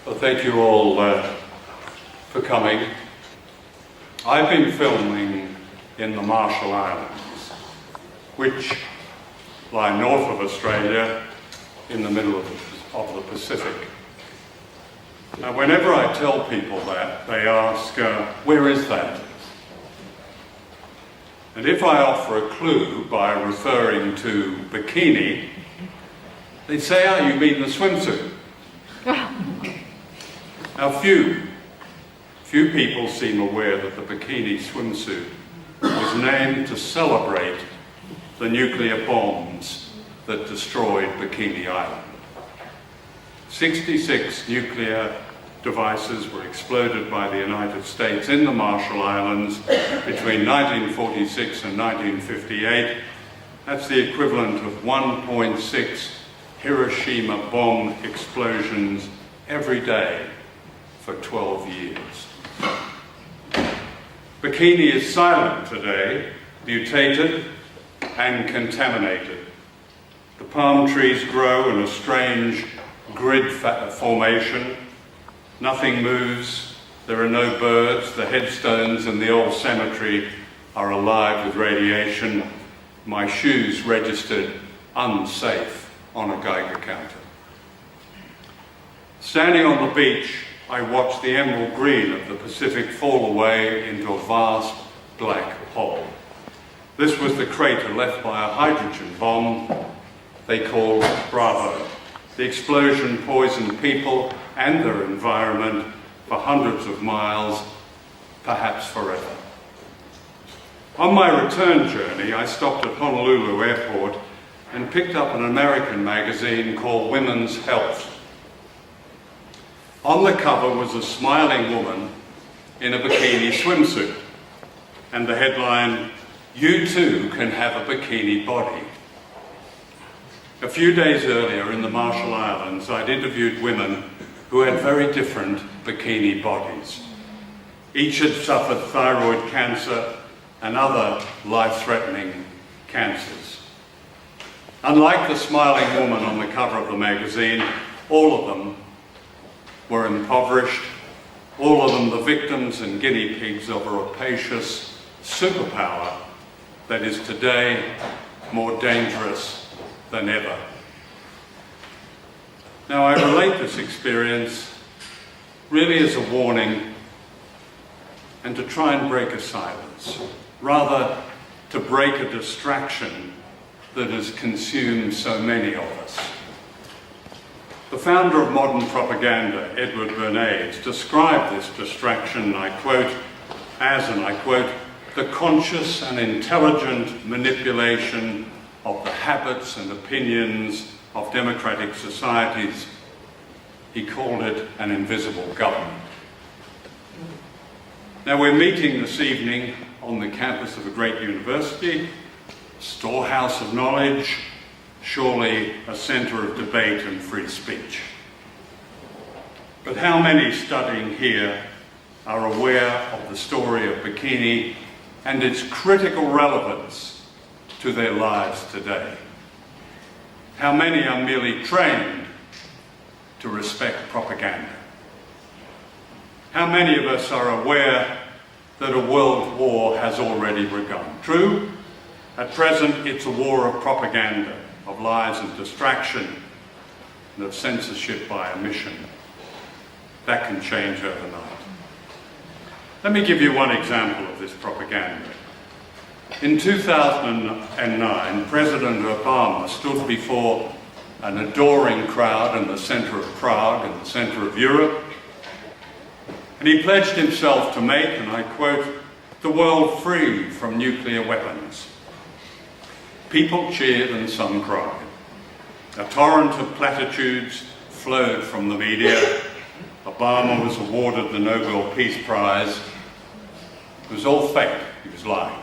Well, thank you all for coming. I've been filming in the Marshall Islands, which lie north of Australia in the middle of the Pacific. Now, whenever I tell people that, they ask, where is that? And if I offer a clue by referring to bikini, they say, oh, you mean the swimsuit. Now, few people seem aware that the bikini swimsuit was named to celebrate the nuclear bombs that destroyed Bikini Island. 66 nuclear devices were exploded by the United States in the Marshall Islands between 1946 and 1958. That's the equivalent of 1.6 Hiroshima bomb explosions every day for 12 years. Bikini is silent today, mutated and contaminated. The palm trees grow in a strange grid formation. Nothing moves, there are no birds, the headstones in the old cemetery are alive with radiation. My shoes registered unsafe on a Geiger counter. Standing on the beach, I watched the emerald green of the Pacific fall away into a vast black hole. This was the crater left by a hydrogen bomb they called Bravo. The explosion poisoned people and their environment for hundreds of miles, perhaps forever. On my return journey, I stopped at Honolulu Airport and picked up an American magazine called Women's Health. On the cover was a smiling woman in a bikini swimsuit, and the headline, "You too can have a bikini body." A few days earlier in the Marshall Islands, I'd interviewed women who had very different bikini bodies. Each had suffered thyroid cancer and other life-threatening cancers. Unlike the smiling woman on the cover of the magazine, all of them were impoverished, all of them the victims and guinea pigs of a rapacious superpower that is today more dangerous than ever. Now, I relate this experience really as a warning and to try and break a silence, rather to break a distraction that has consumed so many of us. The founder of modern propaganda, Edward Bernays, described this distraction, I quote, as, and I quote, the conscious and intelligent manipulation of the habits and opinions of democratic societies. He called it an invisible government. Now, we're meeting this evening on the campus of a great university, storehouse of knowledge, surely a centre of debate and free speech. But how many studying here are aware of the story of bikini and its critical relevance to their lives today? How many are merely trained to respect propaganda? How many of us are aware that a world war has already begun? True, at present it's a war of propaganda, of lies and distraction, and of censorship by omission. That can change overnight. Let me give you one example of this propaganda. In 2009, President Obama stood before an adoring crowd in the centre of Prague, in the centre of Europe, and he pledged himself to make, and I quote, the world free from nuclear weapons. People cheered and some cried. A torrent of platitudes flowed from the media. Obama was awarded the Nobel Peace Prize. It was all fake, he was lying.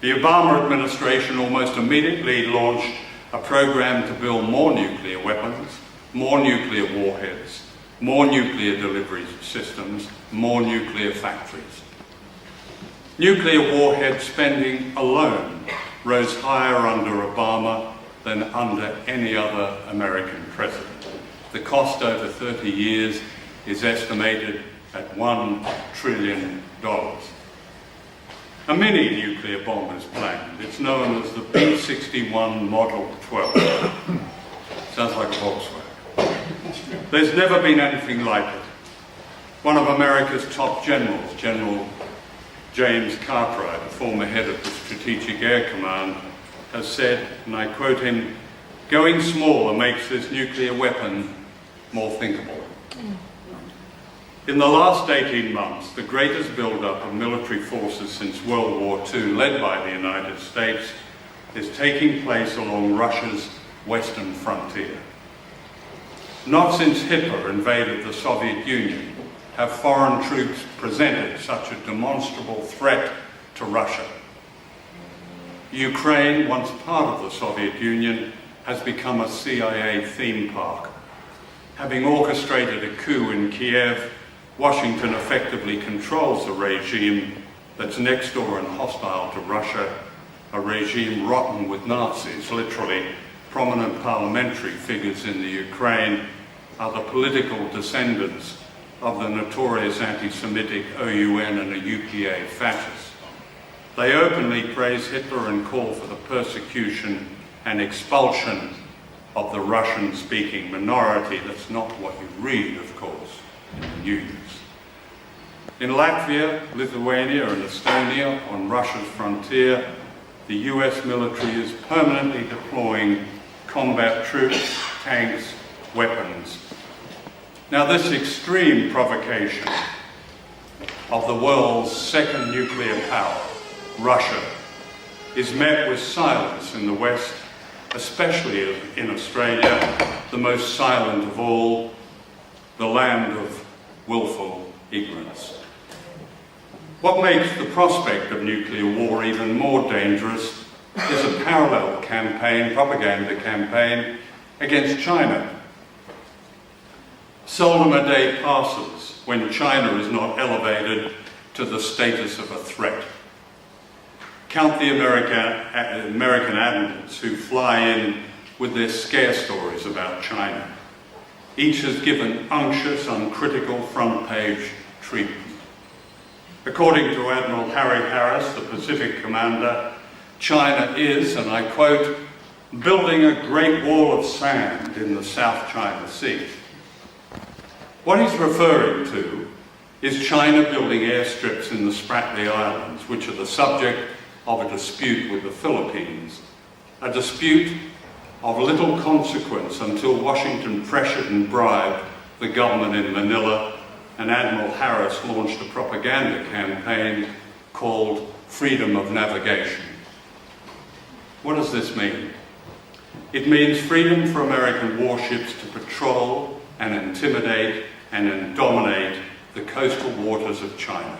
The Obama administration almost immediately launched a program to build more nuclear weapons, more nuclear warheads, more nuclear delivery systems, more nuclear factories. Nuclear warhead spending alone rose higher under Obama than under any other American president. The cost over 30 years is estimated at $1 trillion. A mini nuclear bomb is planned. It's known as the B-61 Model 12. Sounds like a Volkswagen. There's never been anything like it. One of America's top generals, General James Cartwright, the former head of the Strategic Air Command, has said, and I quote him, "Going smaller makes this nuclear weapon more thinkable." In the last 18 months, the greatest build-up of military forces since World War II, led by the United States, is taking place along Russia's western frontier. Not since Hitler invaded the Soviet Union have foreign troops presented such a demonstrable threat to Russia. Ukraine, once part of the Soviet Union, has become a CIA theme park. Having orchestrated a coup in Kiev, Washington effectively controls a regime that's next door and hostile to Russia, a regime rotten with Nazis. Literally, prominent parliamentary figures in the Ukraine are the political descendants of the notorious anti-Semitic OUN and a UPA fascists. They openly praise Hitler and call for the persecution and expulsion of the Russian-speaking minority. That's not what you read, of course, in the news. In Latvia, Lithuania and Estonia, on Russia's frontier, the US military is permanently deploying combat troops, tanks, weapons. Now, this extreme provocation of the world's second nuclear power, Russia, is met with silence in the West, especially in Australia, the most silent of all, the land of willful ignorance. What makes the prospect of nuclear war even more dangerous is a parallel campaign, propaganda campaign, against China. Seldom a day passes when China is not elevated to the status of a threat. Count the American admirals who fly in with their scare stories about China. Each has given unctuous, uncritical front-page treatment. According to Admiral Harry Harris, the Pacific commander, China is, and I quote, "building a great wall of sand in the South China Sea." What he's referring to is China building airstrips in the Spratly Islands, which are the subject of a dispute with the Philippines, a dispute of little consequence until Washington pressured and bribed the government in Manila, and Admiral Harris launched a propaganda campaign called Freedom of Navigation. What does this mean? It means freedom for American warships to patrol and intimidate and dominate the coastal waters of China.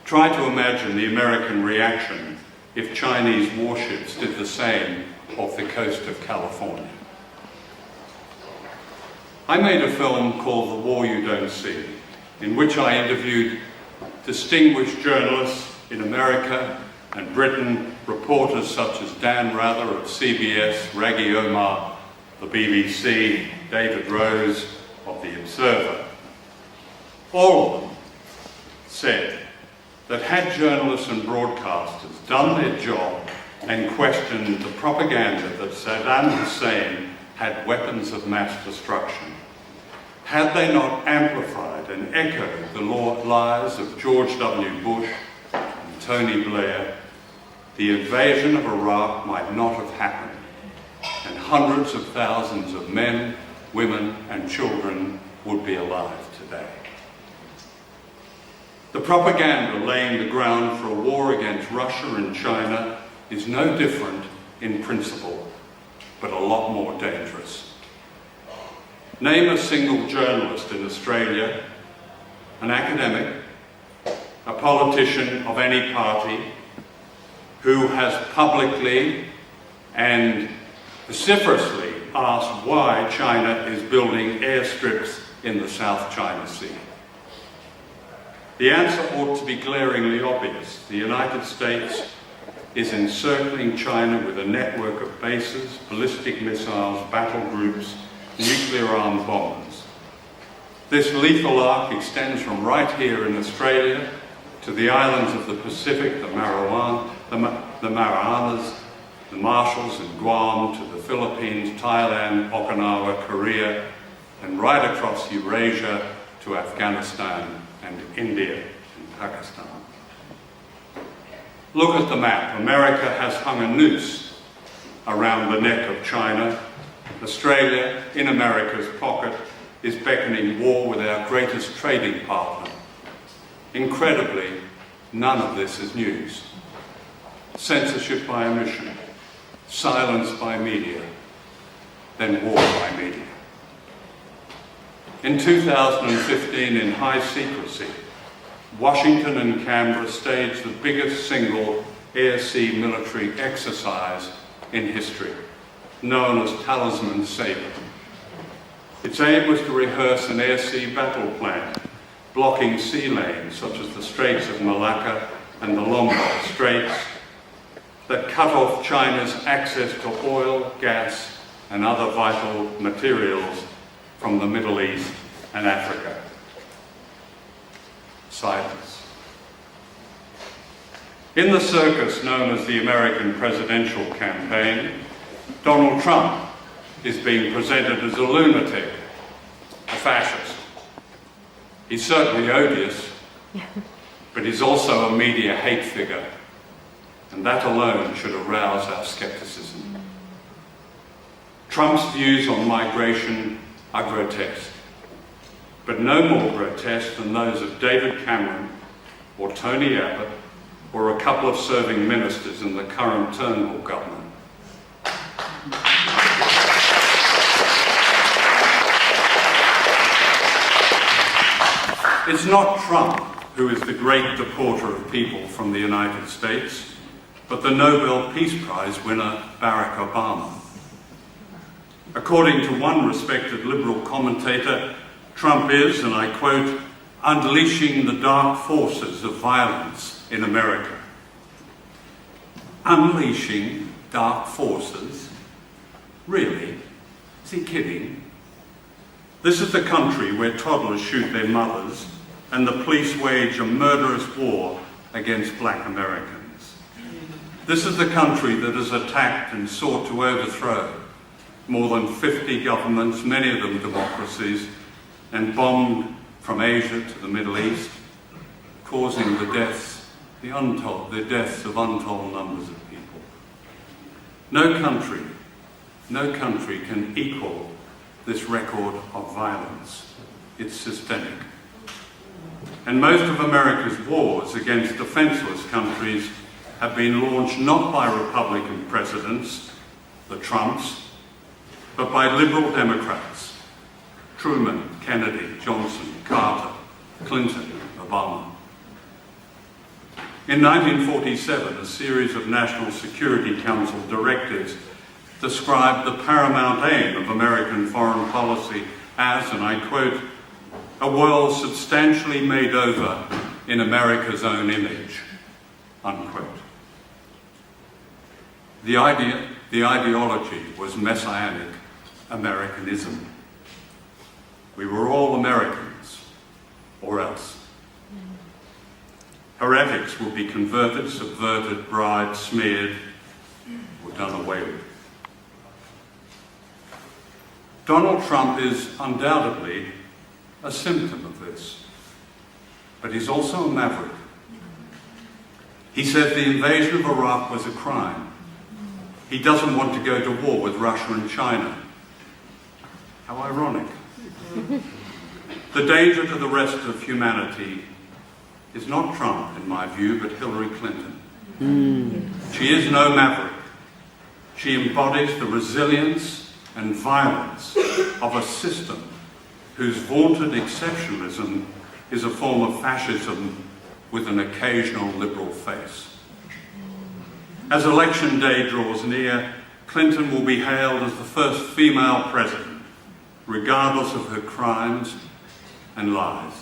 Try to imagine the American reaction if Chinese warships did the same off the coast of California. I made a film called The War You Don't See, in which I interviewed distinguished journalists in America and Britain, reporters such as Dan Rather of CBS, Raggy Omar, the BBC, David Rose of The Observer. All of them said that had journalists and broadcasters done their job and questioned the propaganda that Saddam Hussein had weapons of mass destruction, had they not amplified and echoed the lies of George W. Bush and Tony Blair, the invasion of Iraq might not have happened, and hundreds of thousands of men, women, and children would be alive today. The propaganda laying the ground for a war against Russia and China is no different in principle, but a lot more dangerous. Name a single journalist in Australia, an academic, a politician of any party, who has publicly and vociferously asked why China is building airstrips in the South China Sea. The answer ought to be glaringly obvious. The United States is encircling China with a network of bases, ballistic missiles, battle groups, nuclear-armed bombers. This lethal arc extends from right here in Australia to the islands of the Pacific, the Marianas, the Marshalls and Guam, to the Philippines, Thailand, Okinawa, Korea, and right across Eurasia to Afghanistan and India and Pakistan. Look at the map. America has hung a noose around the neck of China. Australia, in America's pocket, is beckoning war with our greatest trading partner. Incredibly, none of this is news. Censorship by omission, silence by media, then war by media. In 2015, in high secrecy, Washington and Canberra staged the biggest single air-sea military exercise in history, known as Talisman Sabre. Its aim was to rehearse an air-sea battle plan, blocking sea lanes such as the Straits of Malacca and the Lombok Straits that cut off China's access to oil, gas, and other vital materials from the Middle East and Africa. Silence. In the circus known as the American presidential campaign, Donald Trump is being presented as a lunatic, a fascist. He's certainly odious, but he's also a media hate figure, and that alone should arouse our skepticism. Trump's views on migration are grotesque, but no more grotesque than those of David Cameron or Tony Abbott or a couple of serving ministers in the current Turnbull government. It's not Trump who is the great deporter of people from the United States, but the Nobel Peace Prize winner Barack Obama. According to one respected liberal commentator, Trump is, and I quote, unleashing the dark forces of violence in America. Unleashing dark forces? Really? Is he kidding? This is the country where toddlers shoot their mothers and the police wage a murderous war against black Americans. This is the country that has attacked and sought to overthrow more than 50 governments, many of them democracies, and bombed from Asia to the Middle East, causing the deaths of untold numbers of people. No country can equal this record of violence. It's systemic. And most of America's wars against defenseless countries have been launched not by Republican presidents, the Trumps, but by liberal Democrats, Truman, Kennedy, Johnson, Carter, Clinton, Obama. In 1947, a series of National Security Council directives described the paramount aim of American foreign policy as, and I quote, a world substantially made over in America's own image, unquote. The ideology was messianic Americanism. We were all Americans, or else. Heretics will be converted, subverted, bribed, smeared, or done away with. Donald Trump is undoubtedly a symptom of this, but he's also a maverick. He said the invasion of Iraq was a crime. He doesn't want to go to war with Russia and China. How ironic. The danger to the rest of humanity is not Trump, in my view, but Hillary Clinton. She is no maverick. She embodies the resilience and violence of a system whose vaunted exceptionalism is a form of fascism with an occasional liberal face. As election day draws near, Clinton will be hailed as the first female president, regardless of her crimes and lies.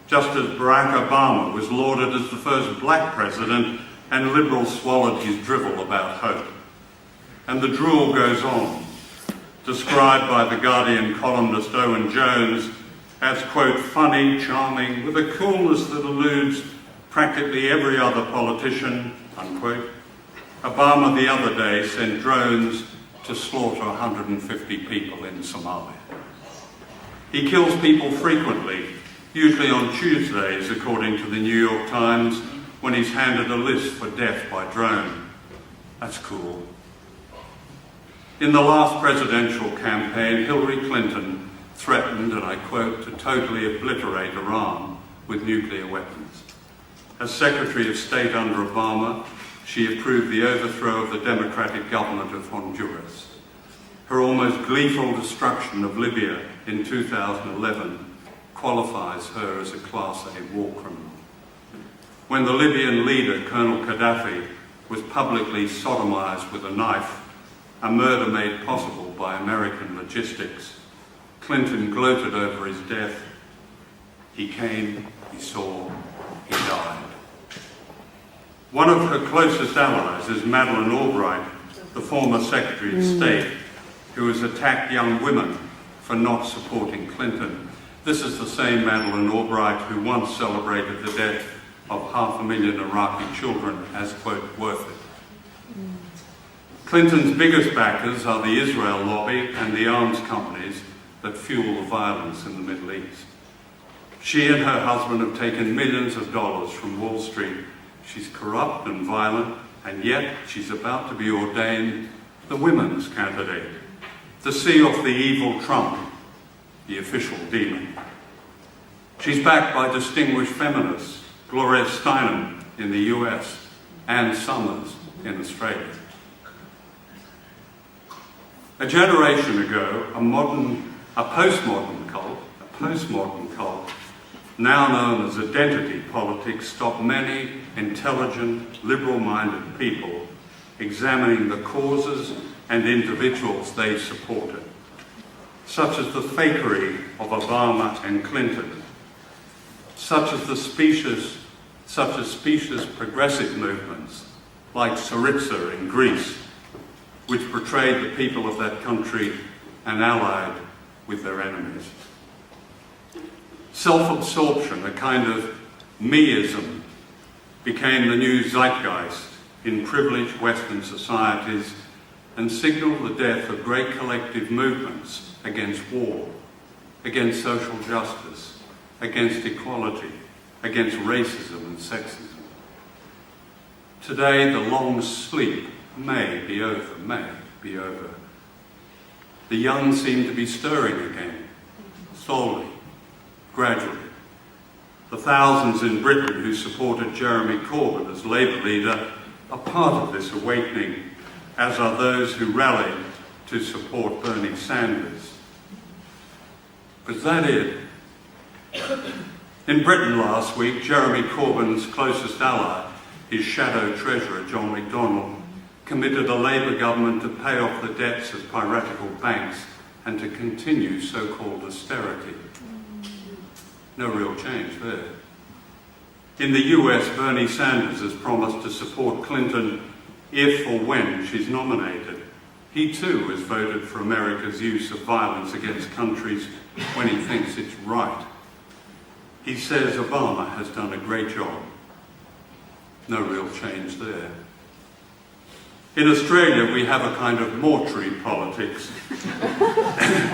Just as Barack Obama was lauded as the first black president and liberals swallowed his drivel about hope. And the drool goes on. described by The Guardian columnist Owen Jones as, quote, funny, charming, with a coolness that eludes practically every other politician, unquote, Obama the other day sent drones to slaughter 150 people in Somalia. He kills people frequently, usually on Tuesdays, according to the New York Times, when he's handed a list for death by drone. That's cool. In the last presidential campaign, Hillary Clinton threatened, and I quote, to totally obliterate Iran with nuclear weapons. As Secretary of State under Obama, she approved the overthrow of the democratic government of Honduras. Her almost gleeful destruction of Libya in 2011 qualifies her as a Class A war criminal. When the Libyan leader, Colonel Gaddafi, was publicly sodomized with a knife, a murder made possible by American logistics, Clinton gloated over his death. He came, he saw, he died. One of her closest allies is Madeleine Albright, the former Secretary of State, who has attacked young women for not supporting Clinton. This is the same Madeleine Albright who once celebrated the death of 500,000 Iraqi children as, quote, worth it. Clinton's biggest backers are the Israel lobby and the arms companies that fuel the violence in the Middle East. She and her husband have taken millions of dollars from Wall Street. She's corrupt and violent, and yet she's about to be ordained the women's candidate to see off the evil Trump, the official demon. She's backed by distinguished feminists, Gloria Steinem in the US, Ann Summers in Australia. A generation ago, a postmodern cult, now known as identity politics, stopped many intelligent, liberal-minded people examining the causes and individuals they supported, such as the fakery of Obama and Clinton, such as specious progressive movements like Syriza in Greece, which portrayed the people of that country and allied with their enemies. Self-absorption, a kind of meism, became the new zeitgeist in privileged Western societies and signalled the death of great collective movements against war, against social justice, against equality, against racism and sexism. Today, the long sleep may be over. The young seem to be stirring again, slowly, gradually. The thousands in Britain who supported Jeremy Corbyn as Labour leader are part of this awakening, as are those who rallied to support Bernie Sanders. But is that it? In Britain last week, Jeremy Corbyn's closest ally, his shadow treasurer, John McDonnell, committed a Labour government to pay off the debts of piratical banks and to continue so-called austerity. No real change there. In the US, Bernie Sanders has promised to support Clinton if or when she's nominated. He too has voted for America's use of violence against countries when he thinks it's right. He says Obama has done a great job. No real change there. In Australia, we have a kind of mortuary politics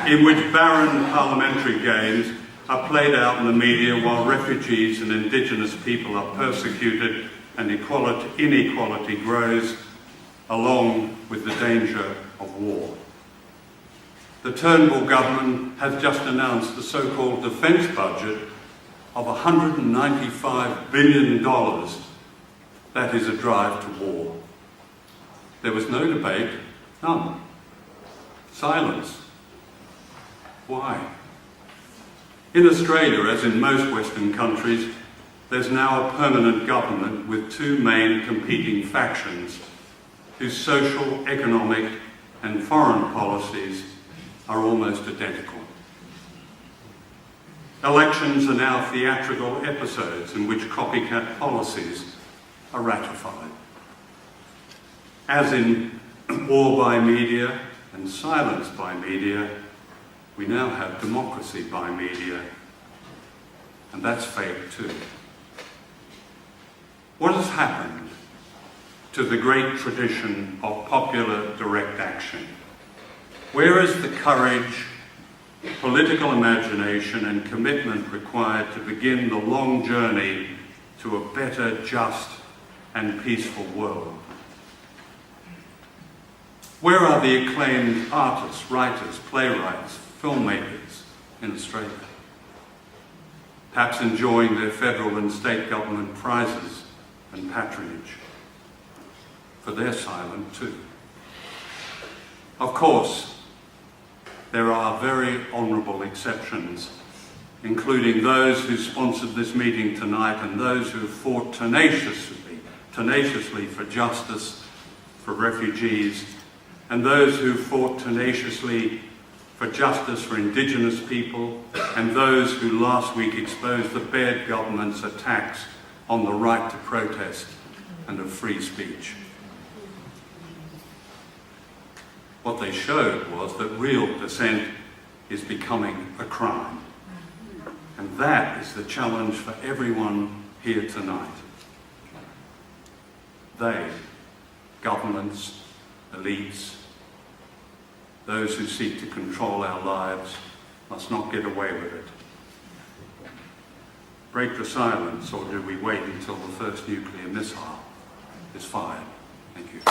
in which barren parliamentary games are played out in the media while refugees and Indigenous people are persecuted and inequality grows, along with the danger of war. The Turnbull government has just announced the so-called defence budget of $195 billion. That is a drive to war. There was no debate, none. Silence. Why? In Australia, as in most Western countries, there's now a permanent government with two main competing factions whose social, economic and foreign policies are almost identical. Elections are now theatrical episodes in which copycat policies are ratified. As in war by media and silence by media, we now have democracy by media, and that's fake too. What has happened to the great tradition of popular direct action? Where is the courage, political imagination and commitment required to begin the long journey to a better, just and peaceful world? Where are the acclaimed artists, writers, playwrights, filmmakers in Australia? Perhaps enjoying their federal and state government prizes and patronage. For they're silent too. Of course, there are very honourable exceptions, including those who sponsored this meeting tonight and those who have fought tenaciously for justice for refugees, and those who fought tenaciously for justice for Indigenous people, and those who last week exposed the Baird government's attacks on the right to protest and of free speech. What they showed was that real dissent is becoming a crime. And that is the challenge for everyone here tonight. They, governments, elites, those who seek to control our lives, must not get away with it. Break the silence, or do we wait until the first nuclear missile is fired? Thank you.